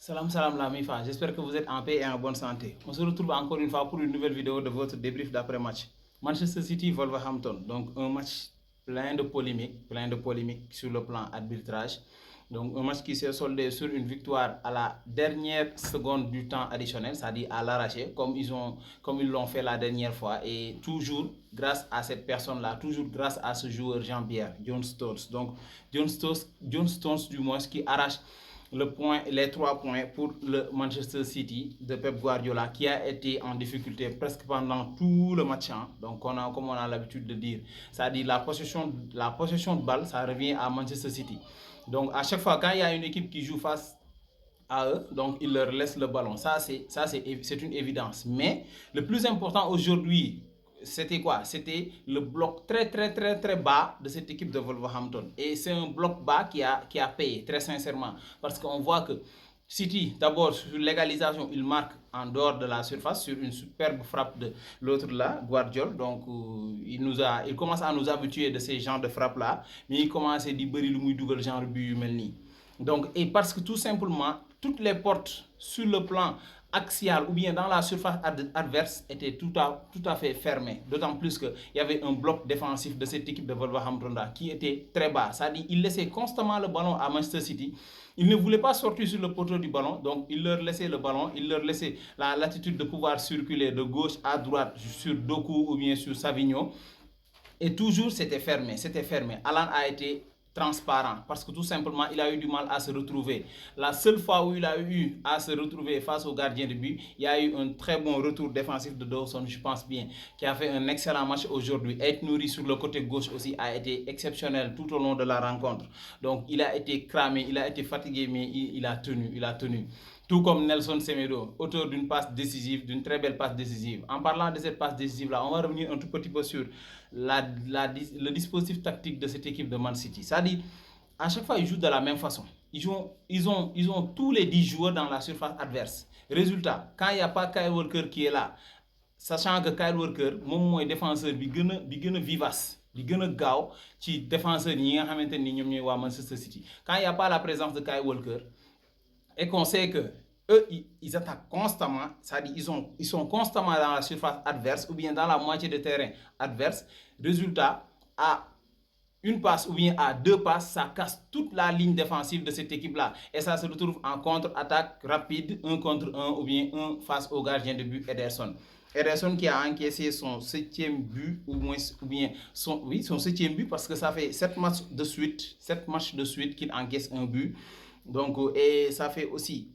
Salam la MIFA, j'espère que vous êtes en paix et en bonne santé. On se retrouve encore une fois pour une nouvelle vidéo de votre débrief d'après-match. Manchester City, Wolverhampton, donc un match plein de polémiques sur le plan arbitrage. Donc un match qui s'est soldé sur une victoire à la dernière seconde du temps additionnel, c'est-à-dire à l'arraché, comme ils l'ont fait la dernière fois. Et toujours grâce à cette personne-là, toujours grâce à ce joueur Jean-Pierre, John Stones. Donc John Stones du moins qui arrache les 3 points pour le Manchester City de Pep Guardiola qui a été en difficulté presque pendant tout le match. Donc comme on a l'habitude de dire, c'est-à-dire la possession de balle, ça revient à Manchester City. Donc à chaque fois quand il y a une équipe qui joue face à eux, donc ils leur laissent le ballon. C'est une évidence. Mais le plus important aujourd'hui, c'était quoi? C'était le bloc très bas de cette équipe de Wolverhampton. Et c'est un bloc bas qui a payé, très sincèrement. Parce qu'on voit que City, d'abord, sur l'égalisation, il marque en dehors de la surface sur une superbe frappe de l'autre là, Guardiola. Donc, il commence à nous habituer de ces genres de frappes-là. Mais il commence à dire le genre de but melni. Donc, et parce que tout simplement, toutes les portes sur le plan axial ou bien dans la surface adverse étaient tout à fait fermées. D'autant plus qu'il y avait un bloc défensif de cette équipe de Wolverhampton qui était très bas. C'est-à-dire qu'il laissait constamment le ballon à Manchester City. Il ne voulait pas sortir sur le poteau du ballon, donc il leur laissait le ballon, il leur laissait la latitude de pouvoir circuler de gauche à droite sur Doku ou bien sur Savigno. Et toujours c'était fermé, c'était fermé. Alan a été transparent parce que tout simplement il a eu du mal à se retrouver. La seule fois où il a eu à se retrouver face au gardien de but, il y a eu un très bon retour défensif de Dawson, je pense bien, qui a fait un excellent match aujourd'hui. Être nourri sur le côté gauche aussi a été exceptionnel tout au long de la rencontre. Donc il a été cramé, il a été fatigué, mais il a tenu, il a tenu. Tout comme Nelson Semedo, auteur d'une passe décisive, d'une très belle passe décisive. En parlant de cette passe décisive-là, on va revenir un tout petit peu sur le dispositif tactique de cette équipe de Man City. C'est-à-dire, à chaque fois, ils jouent de la même façon. Ils ont tous les 10 joueurs dans la surface adverse. Résultat, quand il n'y a pas Kyle Walker qui est là, sachant que Kyle Walker, mon défenseur, bi gëna vivace. Bi gëna gaaw ci défenseur yi nga xamanteni ñom ñoy wa Manchester City. Quand il n'y a pas la présence de Kyle Walker, et qu'on sait que eux, ils attaquent constamment, c'est-à-dire ils sont constamment dans la surface adverse ou bien dans la moitié de terrain adverse. Résultat, à une passe ou bien à deux passes, ça casse toute la ligne défensive de cette équipe-là. Et ça se retrouve en contre-attaque rapide, 1 contre 1 ou bien 1 face au gardien de but Ederson. Ederson qui a encaissé son 7e but ou bien son 7e but parce que ça fait 7 matchs de suite qu'il encaisse un but. Donc, et ça fait aussi,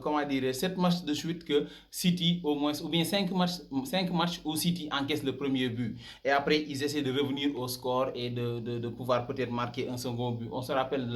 comment dire, 7 matchs de suite que City, au moins, ou bien 5 matchs où City encaisse le premier but. Et après, ils essaient de revenir au score et de pouvoir peut-être marquer un second but. On se rappelle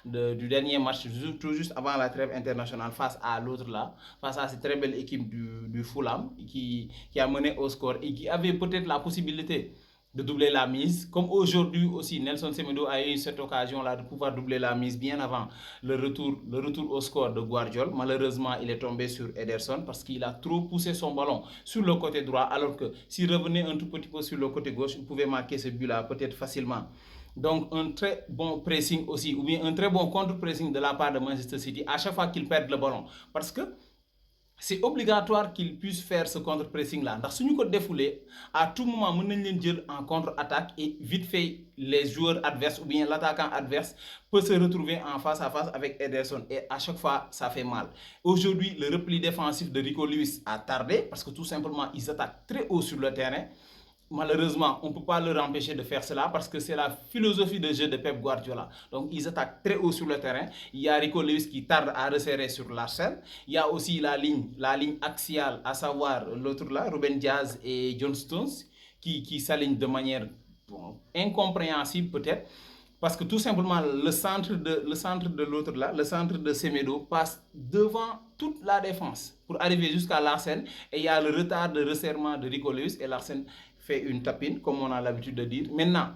du dernier match, tout juste avant la trêve internationale, face à l'autre là, face à cette très belle équipe du Fulham, qui a mené au score et qui avait peut-être la possibilité de doubler la mise. Comme aujourd'hui aussi, Nelson Semedo a eu cette occasion-là de pouvoir doubler la mise bien avant le retour au score de Guardiola. Malheureusement, il est tombé sur Ederson parce qu'il a trop poussé son ballon sur le côté droit, alors que s'il revenait un tout petit peu sur le côté gauche, il pouvait marquer ce but-là peut-être facilement. Donc un très bon pressing aussi, ou bien un très bon contre-pressing de la part de Manchester City à chaque fois qu'ils perdent le ballon. Parce que c'est obligatoire qu'ils puissent faire ce contre-pressing là. Ndax suñu ko défoulé, à tout moment mën nañ leen jël en contre-attaque et vite fait les joueurs adverses ou bien l'attaquant adverse peut se retrouver en face à face avec Ederson et à chaque fois ça fait mal. Aujourd'hui, le repli défensif de Rico Lewis a tardé parce que tout simplement ils attaquent très haut sur le terrain. Malheureusement, on ne peut pas leur empêcher de faire cela parce que c'est la philosophie de jeu de Pep Guardiola. Donc, ils attaquent très haut sur le terrain. Il y a Rico Lewis qui tarde à resserrer sur l'arcène. Il y a aussi la ligne axiale, à savoir l'autre là, Ruben Diaz et John Stones, qui s'alignent de manière incompréhensible peut-être. Parce que tout simplement, le centre de l'autre là, le centre de Semedo passe devant toute la défense pour arriver jusqu'à Larsen. Et il y a le retard de resserrement de Rico Lewis et Larsen fait une tapine, comme on a l'habitude de dire. Maintenant,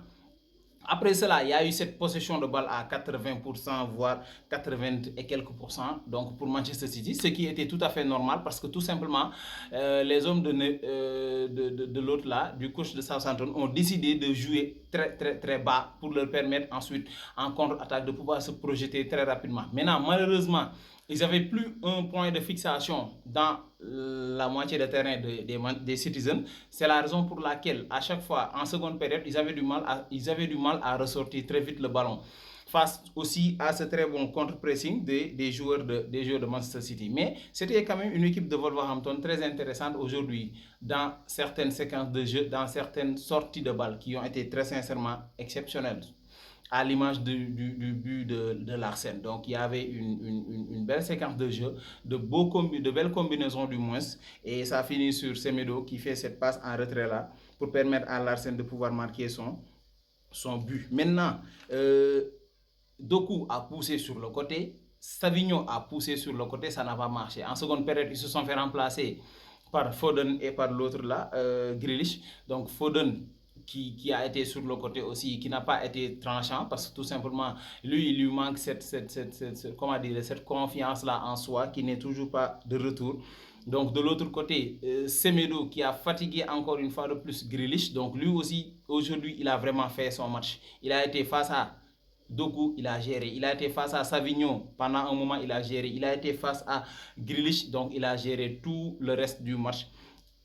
après cela, il y a eu cette possession de balle à 80%, voire 80 et quelques pourcents, donc pour Manchester City, ce qui était tout à fait normal parce que tout simplement, les hommes de l'autre là, du coach de Southampton, ont décidé de jouer très bas pour leur permettre ensuite, en contre-attaque, de pouvoir se projeter très rapidement. Maintenant, malheureusement, ils n'avaient plus un point de fixation dans la moitié de terrain des Citizens. C'est la raison pour laquelle, à chaque fois, en seconde période, ils avaient du mal à ressortir très vite le ballon. Face aussi à ce très bon contre-pressing des joueurs de Manchester City. Mais c'était quand même une équipe de Wolverhampton très intéressante aujourd'hui dans certaines séquences de jeu, dans certaines sorties de balles qui ont été très sincèrement exceptionnelles, à l'image du but de Larsen. Donc il y avait une belle séquence de jeu, de belles combinaisons du moins, et ça finit sur Semedo qui fait cette passe en retrait là pour permettre à Larsen de pouvoir marquer son but. Maintenant, Doku a poussé sur le côté, Savigno a poussé sur le côté, ça n'a pas marché. En seconde période, ils se sont fait remplacer par Foden et par l'autre là, Grealish. Donc Foden qui a été sur le côté aussi, qui n'a pas été tranchant parce que tout simplement, lui, il lui manque comment dire, cette confiance-là en soi qui n'est toujours pas de retour. Donc de l'autre côté, Semedo qui a fatigué encore une fois de plus Grealish. Donc lui aussi, aujourd'hui, il a vraiment fait son match. Il a été face à Doku, il a géré. Il a été face à Savigno, pendant un moment, il a géré. Il a été face à Grealish, donc il a géré tout le reste du match.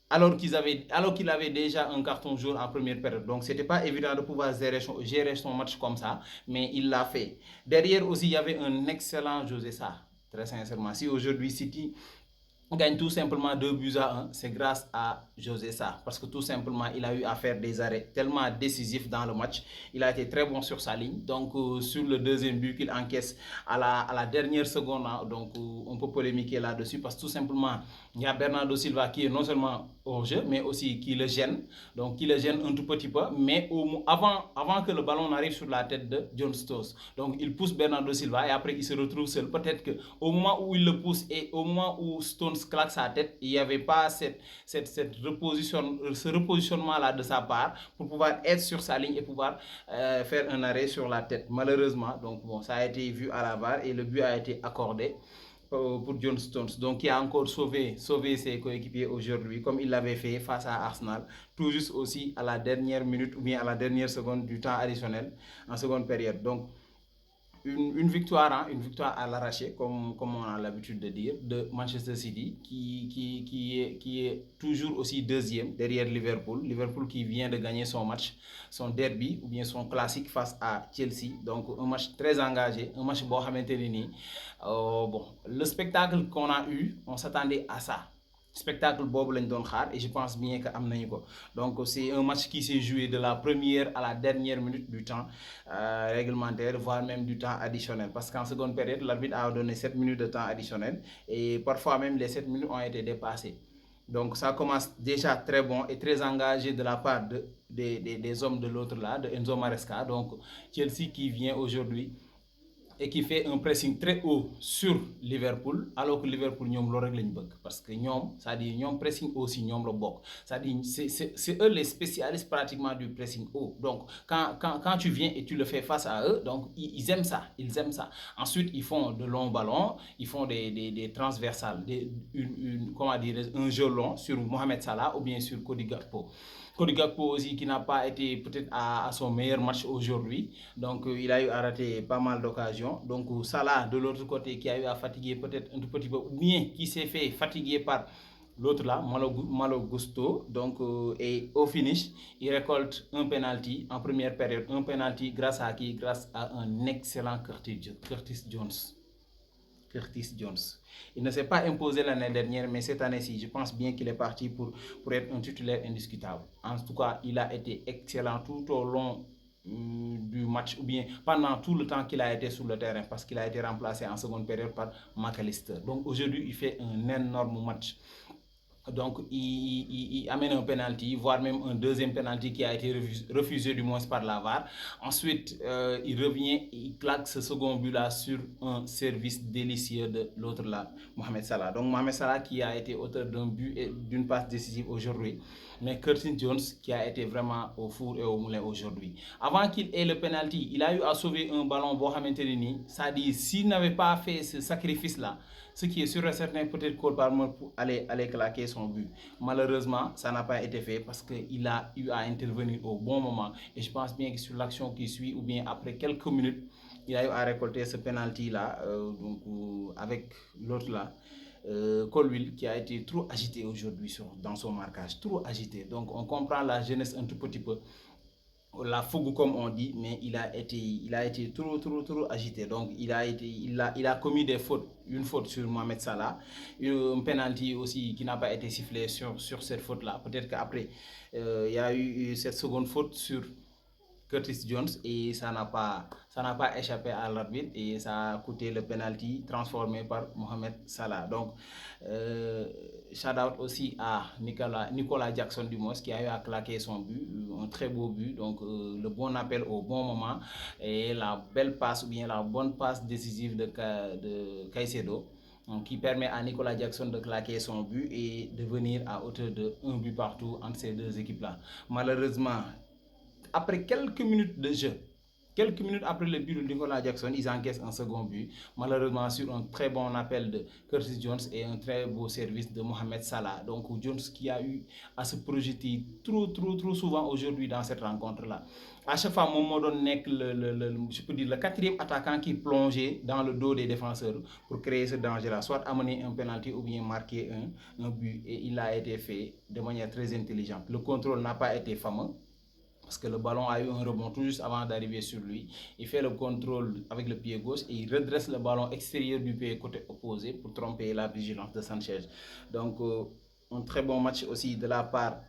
Alors qu'il avait déjà un carton jaune en première période. Donc, ce n'était pas évident de pouvoir gérer son match comme ça, mais il l'a fait. Derrière aussi, il y avait un excellent José Sa, très sincèrement. Si aujourd'hui City gagne tout simplement 2 buts à 1, c'est grâce à José Sa, parce que tout simplement il a eu à faire des arrêts tellement décisifs dans le match. Il a été très bon sur sa ligne. Donc sur le deuxième but qu'il encaisse à la dernière seconde, donc on peut polémiquer là-dessus, parce que tout simplement il y a Bernardo Silva qui est non seulement au jeu, mais aussi qui le gêne. Donc qui le gêne un tout petit peu, mais avant que le ballon n'arrive sur la tête de John Stones. Donc il pousse Bernardo Silva et après il se retrouve seul. Peut-être qu'au moment où il le pousse et au moment où Stones claque sa tête, il n'y avait pas ce repositionnement-là de sa part pour pouvoir être sur sa ligne et pouvoir faire un arrêt sur la tête. Malheureusement, donc bon, ça a été vu à la barre et le but a été accordé pour John Stones, donc qui a encore sauvé ses coéquipiers aujourd'hui, comme il l'avait fait face à Arsenal, tout juste aussi à la dernière minute ou bien à la dernière seconde du temps additionnel en seconde période. Donc une victoire à l'arraché, comme on a l'habitude de dire, de Manchester City, qui est toujours aussi deuxième derrière Liverpool. Liverpool qui vient de gagner son match, son derby ou bien son classique face à Chelsea. Donc un match très engagé, un match bon bon, le spectacle qu'on a eu, on s'attendait à ça. Spectacle bob lañ doon xaar, et je pense bien que am nañu ko. Donc c'est un match qui s'est joué de la première à la dernière minute du temps réglementaire, voire même du temps additionnel, parce qu'en seconde période l'arbitre a donné 7 minutes de temps additionnel et parfois même les 7 minutes ont été dépassées. Donc ça commence déjà très bon et très engagé de la part des hommes de l'autre là, de Enzo Maresca. Donc Chelsea qui vient aujourd'hui et qui fait un pressing très haut sur Liverpool, alors que Liverpool ñom lo rek lañ bëgg, parce que ñom, c'est-à-dire ñom pressing aussi ñom la bok, c'est-à-dire c'est eux les spécialistes pratiquement du pressing haut. Donc quand tu viens et tu le fais face à eux, donc ils aiment ça, Ensuite ils font de longs ballons, ils font des transversales, comment dire, un jeu long sur Mohamed Salah ou bien sur Cody Gakpo. Cody Gakpo aussi qui n'a pas été peut-être à son meilleur match aujourd'hui. Donc il a eu à rater pas mal d'occasions. Donc Salah de l'autre côté qui a eu à fatiguer peut-être un tout petit peu, ou bien qui s'est fait fatiguer par l'autre là, Malo Gusto. Donc et au finish, il récolte un penalty en première période. Un penalty grâce à qui? Grâce à un excellent Curtis Jones. Curtis Jones. Il ne s'est pas imposé l'année dernière, mais cette année-ci, je pense bien qu'il est parti pour être un titulaire indiscutable. En tout cas, il a été excellent tout au long du match, ou bien pendant tout le temps qu'il a été sur le terrain, parce qu'il a été remplacé en seconde période par McAllister. Donc aujourd'hui, il fait un énorme match. Donc il amène un penalty, voire même un deuxième penalty qui a été refusé du moins par la VAR. Ensuite, il revient, il claque ce second but là sur un service délicieux de l'autre là, Mohamed Salah. Donc Mohamed Salah qui a été auteur d'un but et d'une passe décisive aujourd'hui, mais Curtis Jones qui a été vraiment au four et au moulin aujourd'hui. Avant qu'il ait le penalty, il a eu à sauver un ballon Mohamed Terini. C'est-à-dire, s'il n'avait pas fait ce sacrifice là, ce qui est sûr et certain, peut-être Cole Palmer pour aller claquer son but. Malheureusement, ça n'a pas été fait parce qu'il a eu à intervenir au bon moment. Et je pense bien que sur l'action qui suit, ou bien après quelques minutes, il a eu à récolter ce penalty-là, avec l'autre là. Colwill qui a été trop agité aujourd'hui dans son marquage, trop agité. Donc on comprend la jeunesse un tout petit peu, la fougue comme on dit, mais il a été trop agité. Donc il a commis des fautes, une faute sur Mohamed Salah, un penalty aussi qui n'a pas été sifflé sur cette faute-là. Peut-être qu'après, il y a eu cette seconde faute sur Curtis Jones et ça n'a pas échappé à l'arbitre et ça a coûté le penalty transformé par Mohamed Salah. Donc, shout out aussi à Nicolas Jackson Dumos qui a eu à claquer son but, un très beau but. Donc, le bon appel au bon moment et la belle passe ou bien la bonne passe décisive de Caicedo, qui permet à Nicolas Jackson de claquer son but et de venir à hauteur de un but partout entre ces deux équipes-là. Malheureusement, après quelques minutes de jeu, quelques minutes après le but de Nicolas Jackson, ils encaissent un second but. Malheureusement, sur un très bon appel de Curtis Jones et un très beau service de Mohamed Salah. Donc, Jones qui a eu à se projeter trop souvent aujourd'hui dans cette rencontre-là. À chaque fois, mon donne je peux dire, le quatrième attaquant qui plongeait dans le dos des défenseurs pour créer ce danger-là, soit amener un penalty ou bien marquer un but. Et il a été fait de manière très intelligente. Le contrôle n'a pas été fameux, parce que le ballon a eu un rebond tout juste avant d'arriver sur lui. Il fait le contrôle avec le pied gauche et il redresse le ballon extérieur du pied côté opposé pour tromper la vigilance de Sanchez. Donc, un très bon match aussi de la part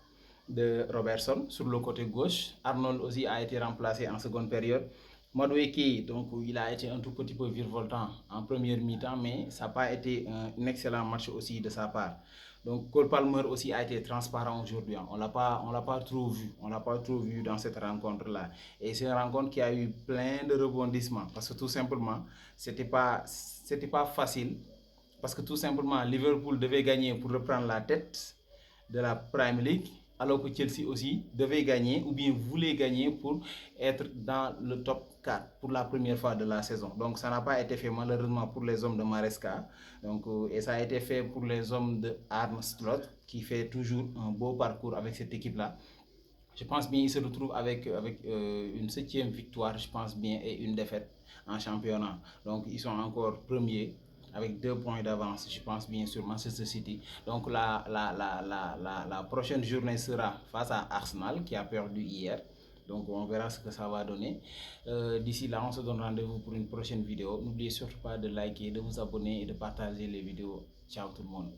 de Robertson sur le côté gauche. Arnold aussi a été remplacé en seconde période. Madueke, donc il a été un tout petit peu virevoltant en première mi-temps, mais ça n'a pas été un excellent match aussi de sa part. Donc Cole Palmer aussi a été transparent aujourd'hui. On l'a pas trop vu. On l'a pas trop vu dans cette rencontre-là. Et c'est une rencontre qui a eu plein de rebondissements. Parce que tout simplement, c'était pas facile. Parce que tout simplement, Liverpool devait gagner pour reprendre la tête de la Premier League, alors que Chelsea aussi devait gagner ou bien voulait gagner pour être dans le top 4 pour la première fois de la saison. Donc ça n'a pas été fait malheureusement pour les hommes de Maresca. Donc, et ça a été fait pour les hommes de Arne Slot qui fait toujours un beau parcours avec cette équipe-là. Je pense bien qu'ils se retrouvent avec une 7e victoire, je pense bien, et une défaite en championnat. Donc ils sont encore premiers avec 2 points d'avance, je pense bien, sur Manchester City. Donc la prochaine journée sera face à Arsenal qui a perdu hier. Donc on verra ce que ça va donner. D'ici là, on se donne rendez-vous pour une prochaine vidéo. N'oubliez surtout pas de liker, de vous abonner et de partager les vidéos. Ciao tout le monde.